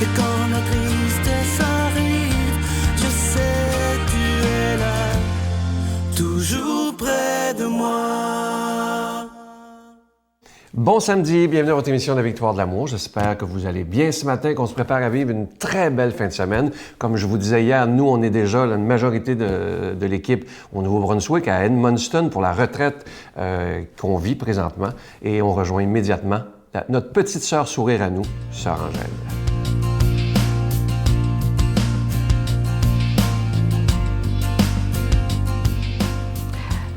Et quand la tristesse arrive, je sais tu es là, toujours près de moi. Bon samedi, bienvenue à votre émission de Victoire de l'amour. J'espère que vous allez bien ce matin, qu'on se prépare à vivre une très belle fin de semaine. Comme je vous disais hier, nous, on est déjà, une majorité de l'équipe au Nouveau-Brunswick, à Edmundston, pour la retraite qu'on vit présentement. Et on rejoint immédiatement notre petite sœur sourire à nous, sœur Angèle.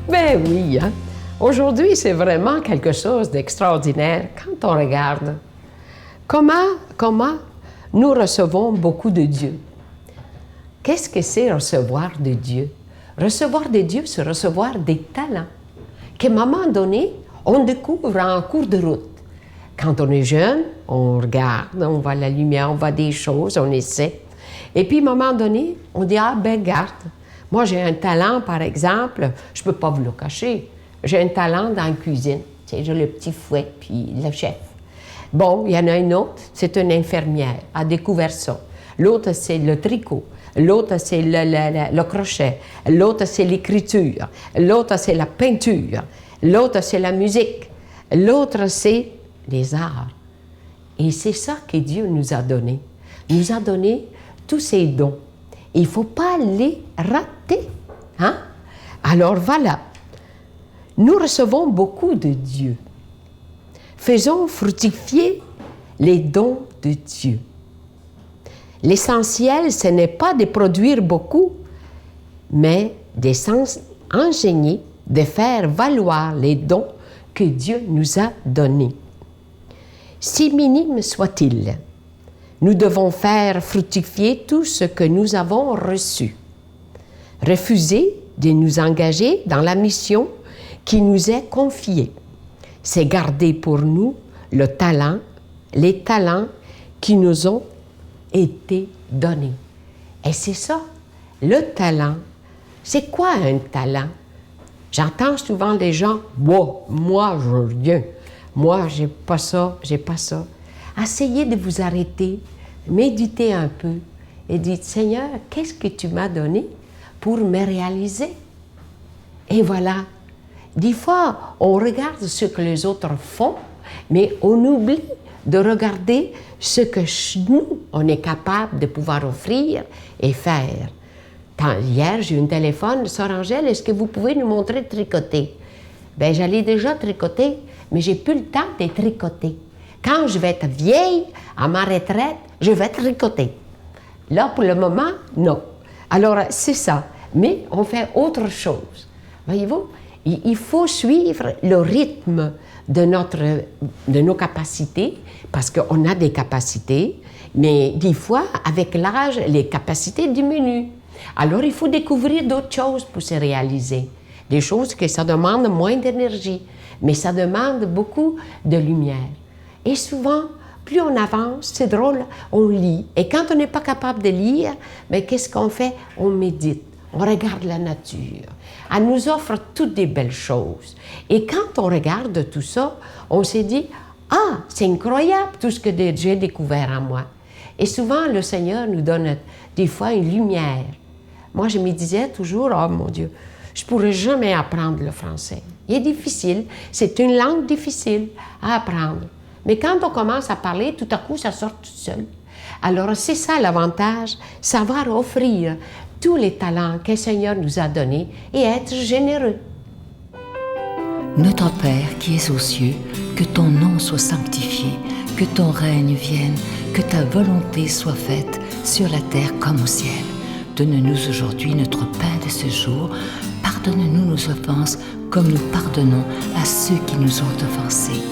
Ben oui, hein? Aujourd'hui, c'est vraiment quelque chose d'extraordinaire quand on regarde comment nous recevons beaucoup de Dieu. Qu'est-ce que c'est recevoir de Dieu? Recevoir de Dieu, c'est recevoir des talents qu'à un moment donné, on découvre en cours de route. Quand on est jeune, on regarde, on voit la lumière, on voit des choses, on essaie. Et puis, à un moment donné, on dit « Ah, ben garde, moi j'ai un talent, par exemple, je ne peux pas vous le cacher. J'ai un talent dans la cuisine. Tu sais, j'ai le petit fouet, puis le chef. Bon, il y en a une autre, c'est une infirmière, elle a découvert ça. L'autre, c'est le tricot. L'autre, c'est le crochet. L'autre, c'est l'écriture. L'autre, c'est la peinture. L'autre, c'est la musique. L'autre, c'est les arts. Et c'est ça que Dieu nous a donné. Il nous a donné tous ces dons. Il ne faut pas les rater. Hein? Alors voilà. Nous recevons beaucoup de Dieu. Faisons fructifier les dons de Dieu. L'essentiel, ce n'est pas de produire beaucoup, mais de s'enseigner, de faire valoir les dons que Dieu nous a donnés. Si minimes soient-ils, nous devons faire fructifier tout ce que nous avons reçu. Refuser de nous engager dans la mission qui nous est confié. C'est garder pour nous les talents qui nous ont été donnés. Et c'est ça, le talent. C'est quoi un talent? J'entends souvent les gens, wow, moi, je veux rien. Moi, j'ai pas ça, j'ai pas ça. Essayez de vous arrêter, méditez un peu et dites, Seigneur, qu'est-ce que tu m'as donné pour me réaliser? Et voilà. Des fois, on regarde ce que les autres font, mais on oublie de regarder ce que nous, on est capable de pouvoir offrir et faire. Hier, j'ai eu un téléphone, Sœur Angèle, est-ce que vous pouvez nous montrer de tricoter? Bien, j'allais déjà tricoter, mais j'ai plus le temps de tricoter. Quand je vais être vieille, à ma retraite, je vais tricoter. Là, pour le moment, non. Alors, c'est ça. Mais on fait autre chose. Voyez-vous? Il faut suivre le rythme de nos capacités, parce qu'on a des capacités, mais des fois, avec l'âge, les capacités diminuent. Alors, il faut découvrir d'autres choses pour se réaliser. Des choses que ça demande moins d'énergie, mais ça demande beaucoup de lumière. Et souvent, plus on avance, c'est drôle, on lit. Et quand on n'est pas capable de lire, bien, qu'est-ce qu'on fait? On médite. On regarde la nature. Elle nous offre toutes des belles choses. Et quand on regarde tout ça, on s'est dit, ah, c'est incroyable tout ce que j'ai découvert en moi. Et souvent, le Seigneur nous donne des fois une lumière. Moi, je me disais toujours, oh mon Dieu, je ne pourrais jamais apprendre le français. Il est difficile, c'est une langue difficile à apprendre. Mais quand on commence à parler, tout à coup, ça sort tout seul. Alors, c'est ça l'avantage, savoir offrir tous les talents que le Seigneur nous a donnés et être généreux. Notre Père qui es aux cieux, que ton nom soit sanctifié, que ton règne vienne, que ta volonté soit faite sur la terre comme au ciel. Donne-nous aujourd'hui notre pain de ce jour. Pardonne-nous nos offenses comme nous pardonnons à ceux qui nous ont offensés.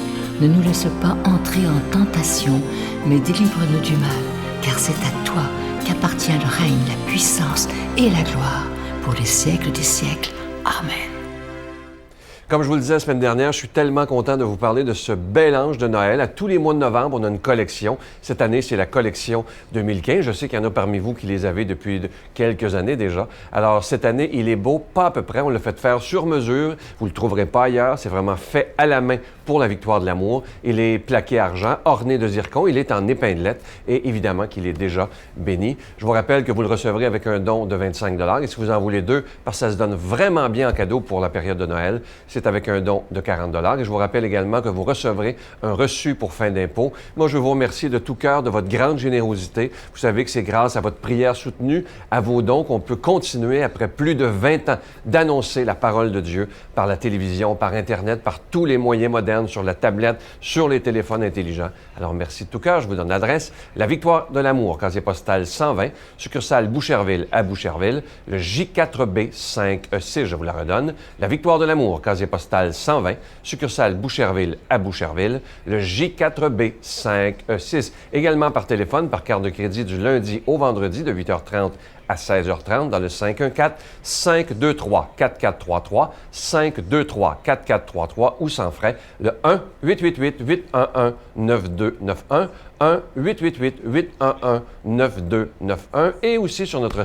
Ne nous laisse pas entrer en tentation, mais délivre-nous du mal, car c'est à toi qu'appartient le règne, la puissance et la gloire pour les siècles des siècles. Amen. Comme je vous le disais la semaine dernière, je suis tellement content de vous parler de ce bel ange de Noël. À tous les mois de novembre, on a une collection. Cette année, c'est la collection 2015. Je sais qu'il y en a parmi vous qui les avez depuis quelques années déjà. Alors, cette année, il est beau, pas à peu près. On l'a fait faire sur mesure. Vous ne le trouverez pas ailleurs. C'est vraiment fait à la main pour la victoire de l'amour. Il est plaqué argent, orné de zircon. Il est en épinglette et évidemment qu'il est déjà béni. Je vous rappelle que vous le recevrez avec un don de 25 $. Et si vous en voulez deux, parce que ça se donne vraiment bien en cadeau pour la période de Noël, c'est avec un don de 40 $. Et je vous rappelle également que vous recevrez un reçu pour fin d'impôt. Moi, je veux vous remercier de tout cœur de votre grande générosité. Vous savez que c'est grâce à votre prière soutenue, à vos dons, qu'on peut continuer après plus de 20 ans d'annoncer la parole de Dieu par la télévision, par Internet, par tous les moyens modernes, sur la tablette, sur les téléphones intelligents. Alors, merci de tout cœur. Je vous donne l'adresse. La Victoire de l'amour, casier postal 120, succursale Boucherville à Boucherville, le J4B 5E6, je vous la redonne. La Victoire de l'amour, casier postal 120, succursale Boucherville à Boucherville, le J4B 5E6. Également par téléphone, par carte de crédit du lundi au vendredi de 8h30 à 16h30 dans le 514-523-4433, 523-4433 ou sans frais, le 1-888-811-9291, 1-888-811-9291 et aussi sur notre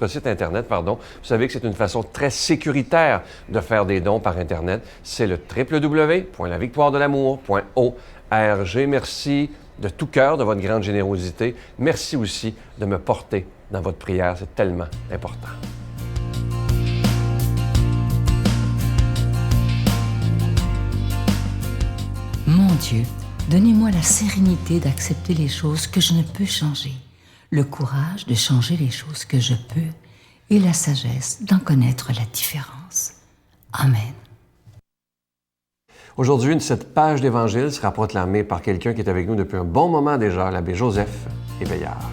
site Internet, Vous savez que c'est une façon très sécuritaire de faire des dons par Internet. C'est le www.lavictoiredelamour.org. Merci de tout cœur de votre grande générosité. Merci aussi de me porter dans votre prière. C'est tellement important. Mon Dieu, donnez-moi la sérénité d'accepter les choses que je ne peux changer, le courage de changer les choses que je peux et la sagesse d'en connaître la différence. Amen. Aujourd'hui, cette page d'Évangile sera proclamée par quelqu'un qui est avec nous depuis un bon moment déjà, l'abbé Joseph Éveillard.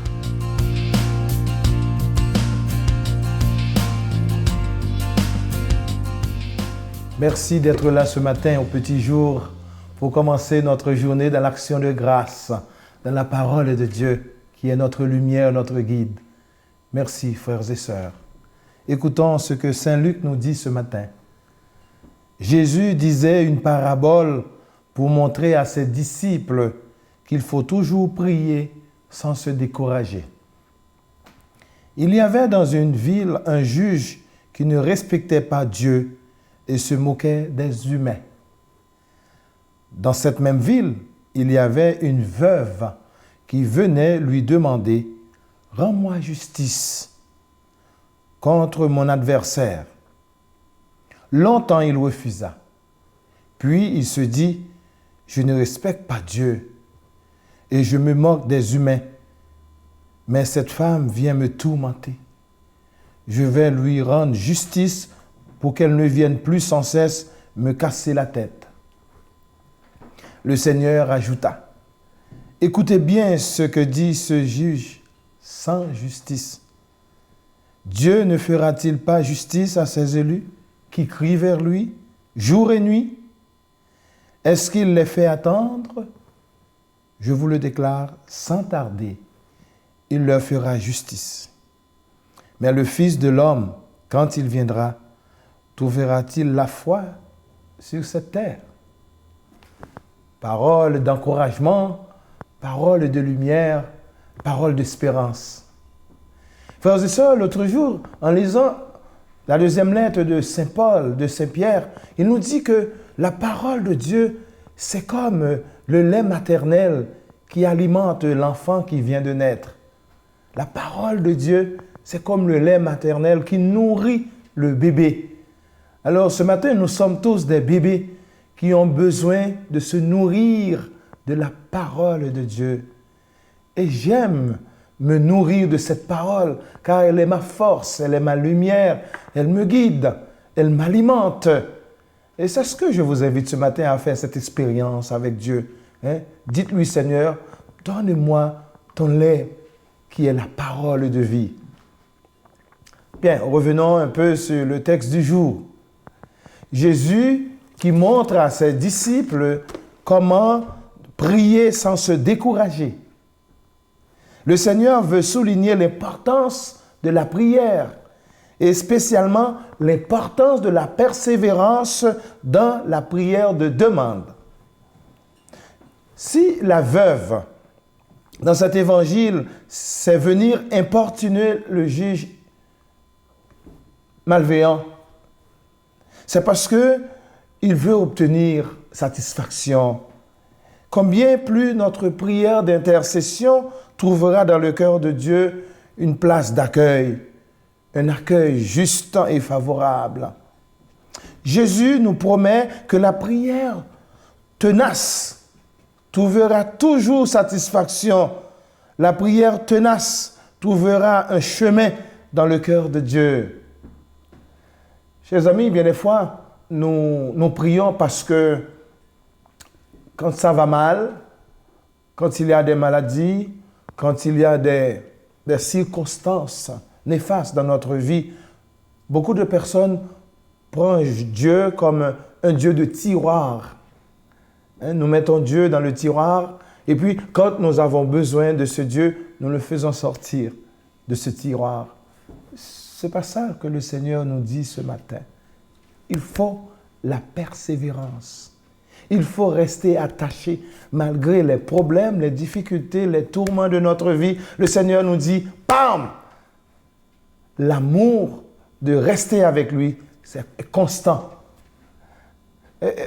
Merci d'être là ce matin au petit jour pour commencer notre journée dans l'action de grâce, dans la parole de Dieu qui est notre lumière, notre guide. Merci, frères et sœurs. Écoutons ce que Saint Luc nous dit ce matin. Jésus disait une parabole pour montrer à ses disciples qu'il faut toujours prier sans se décourager. Il y avait dans une ville un juge qui ne respectait pas Dieu et se moquait des humains. Dans cette même ville, il y avait une veuve qui venait lui demander « Rends-moi justice contre mon adversaire ». Longtemps, il refusa. Puis, il se dit « Je ne respecte pas Dieu et je me moque des humains, mais cette femme vient me tourmenter. Je vais lui rendre justice pour qu'elle ne vienne plus sans cesse me casser la tête. » Le Seigneur ajouta, « Écoutez bien ce que dit ce juge sans justice. Dieu ne fera-t-il pas justice à ses élus qui crient vers lui jour et nuit? Est-ce qu'il les fait attendre? Je vous le déclare sans tarder, il leur fera justice. Mais le Fils de l'homme, quand il viendra, trouvera-t-il la foi sur cette terre? » Parole d'encouragement, parole de lumière, parole d'espérance. Frères et sœurs, l'autre jour, en lisant la deuxième lettre de Saint Paul, de Saint Pierre, il nous dit que la parole de Dieu, c'est comme le lait maternel qui alimente l'enfant qui vient de naître. La parole de Dieu, c'est comme le lait maternel qui nourrit le bébé. Alors ce matin, nous sommes tous des bébés qui ont besoin de se nourrir de la parole de Dieu. Et j'aime me nourrir de cette parole, car elle est ma force, elle est ma lumière, elle me guide, elle m'alimente. Et c'est ce que je vous invite ce matin à faire, cette expérience avec Dieu. Dites-lui, Seigneur, donne-moi ton lait qui est la parole de vie. Bien, revenons un peu sur le texte du jour. Jésus qui montre à ses disciples comment prier sans se décourager. Le Seigneur veut souligner l'importance de la prière et spécialement l'importance de la persévérance dans la prière de demande. Si la veuve, dans cet évangile, c'est venir importuner le juge malveillant, c'est parce qu'il veut obtenir satisfaction. Combien plus notre prière d'intercession trouvera dans le cœur de Dieu une place d'accueil, un accueil juste et favorable. Jésus nous promet que la prière tenace trouvera toujours satisfaction. La prière tenace trouvera un chemin dans le cœur de Dieu. Chers amis, bien des fois, nous prions parce que quand ça va mal, quand il y a des maladies, quand il y a des circonstances néfastes dans notre vie, beaucoup de personnes prennent Dieu comme un Dieu de tiroir. Nous mettons Dieu dans le tiroir et puis quand nous avons besoin de ce Dieu, nous le faisons sortir de ce tiroir. Ce n'est pas ça que le Seigneur nous dit ce matin. Il faut la persévérance. Il faut rester attaché malgré les problèmes, les difficultés, les tourments de notre vie. Le Seigneur nous dit, bam! L'amour de rester avec lui, c'est constant.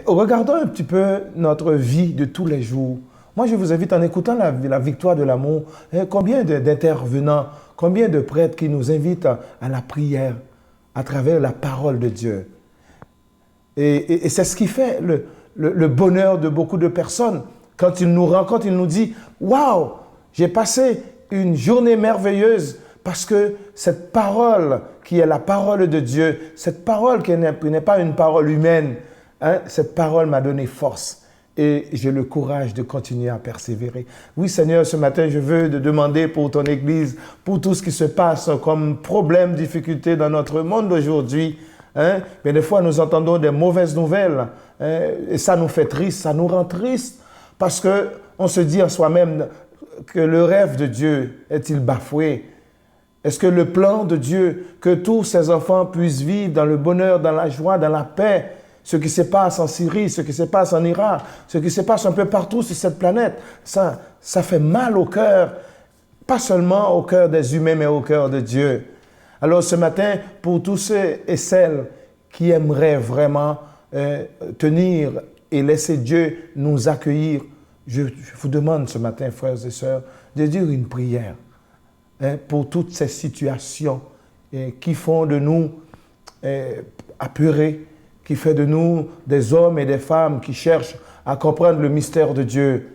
Regardons un petit peu notre vie de tous les jours. Moi, je vous invite en écoutant la victoire de l'amour, combien d'intervenants, combien de prêtres qui nous invitent à la prière à travers la parole de Dieu. Et c'est ce qui fait le bonheur de beaucoup de personnes. Quand ils nous rencontrent, ils nous disent « Waouh, j'ai passé une journée merveilleuse parce que cette parole qui est la parole de Dieu, cette parole qui n'est pas une parole humaine, cette parole m'a donné force et j'ai le courage de continuer à persévérer. » Oui, Seigneur, ce matin, je veux te demander pour ton Église, pour tout ce qui se passe comme problème, difficulté dans notre monde aujourd'hui. Mais des fois, nous entendons des mauvaises nouvelles et ça nous fait triste, ça nous rend triste parce qu'on se dit à soi-même que le rêve de Dieu est-il bafoué? Est-ce que le plan de Dieu, que tous ses enfants puissent vivre dans le bonheur, dans la joie, dans la paix, ce qui se passe en Syrie, ce qui se passe en Irak, ce qui se passe un peu partout sur cette planète, ça fait mal au cœur, pas seulement au cœur des humains, mais au cœur de Dieu. Alors ce matin, pour tous ceux et celles qui aimeraient vraiment tenir et laisser Dieu nous accueillir, je vous demande ce matin, frères et sœurs, de dire une prière pour toutes ces situations qui font de nous apeurés, qui fait de nous des hommes et des femmes qui cherchent à comprendre le mystère de Dieu.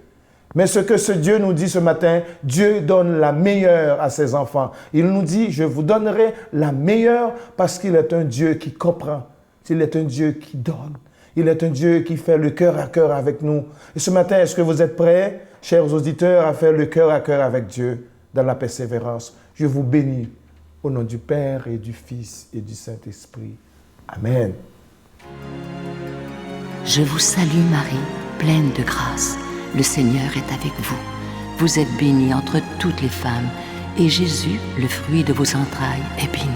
Mais ce que ce Dieu nous dit ce matin, Dieu donne la meilleure à ses enfants. Il nous dit, je vous donnerai la meilleure parce qu'il est un Dieu qui comprend. Il est un Dieu qui donne. Il est un Dieu qui fait le cœur à cœur avec nous. Et ce matin, est-ce que vous êtes prêts, chers auditeurs, à faire le cœur à cœur avec Dieu dans la persévérance? Je vous bénis au nom du Père et du Fils et du Saint-Esprit. Amen. Je vous salue Marie, pleine de grâce. Le Seigneur est avec vous. Vous êtes bénie entre toutes les femmes, et Jésus, le fruit de vos entrailles, est béni.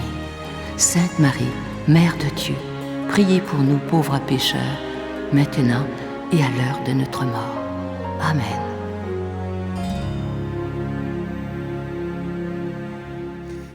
Sainte Marie, Mère de Dieu, priez pour nous pauvres pécheurs, maintenant et à l'heure de notre mort. Amen.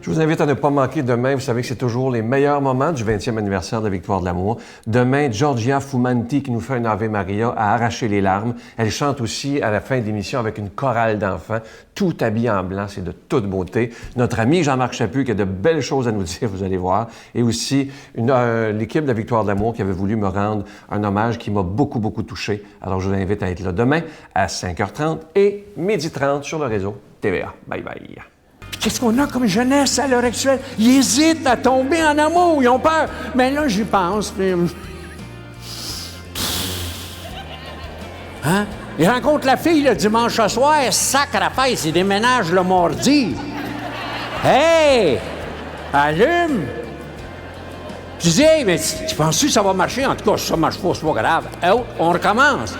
Je vous invite à ne pas manquer demain. Vous savez que c'est toujours les meilleurs moments du 20e anniversaire de la Victoire de l'amour. Demain, Giorgia Fumanti qui nous fait un Ave Maria à arracher les larmes. Elle chante aussi à la fin de l'émission avec une chorale d'enfants, tout habillé en blanc, c'est de toute beauté. Notre ami Jean-Marc Chaput qui a de belles choses à nous dire, vous allez voir. Et aussi l'équipe de la Victoire de l'amour qui avait voulu me rendre un hommage qui m'a beaucoup, beaucoup touché. Alors je vous invite à être là demain à 5h30 et 12h30 sur le réseau TVA. Bye bye. Qu'est-ce qu'on a comme jeunesse à l'heure actuelle? Ils hésitent à tomber en amour, ils ont peur. Mais là, j'y pense. Puis... Hein? Ils rencontrent la fille le dimanche soir, sacre à face, ils déménagent le mardi. Hey! Allume! Tu dis, hey, mais tu penses que ça va marcher? En tout cas, si ça marche pas, c'est pas grave. Oh, on recommence.